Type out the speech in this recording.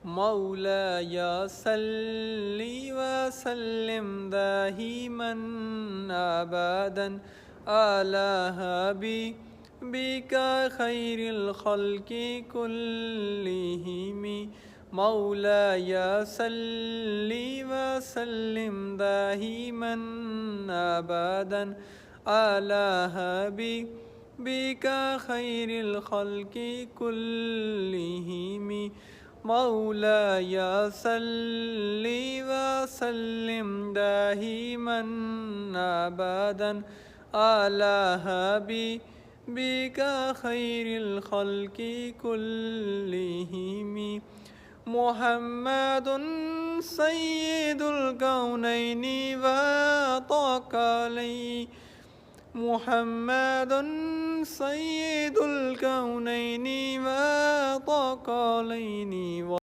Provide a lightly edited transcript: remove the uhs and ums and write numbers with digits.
مولاي صل وسلم دائما أبدا على حبيبك خير الخلق كلهم مولاي صل وسلم دائما أبدا على حبيبك خير الخلق كلهم مولاي صل وسلم دائما أبدا على حبيبك خير الخلق كلهم محمد سيد الكونين وثقلين محمد سيد الكونين وثقلين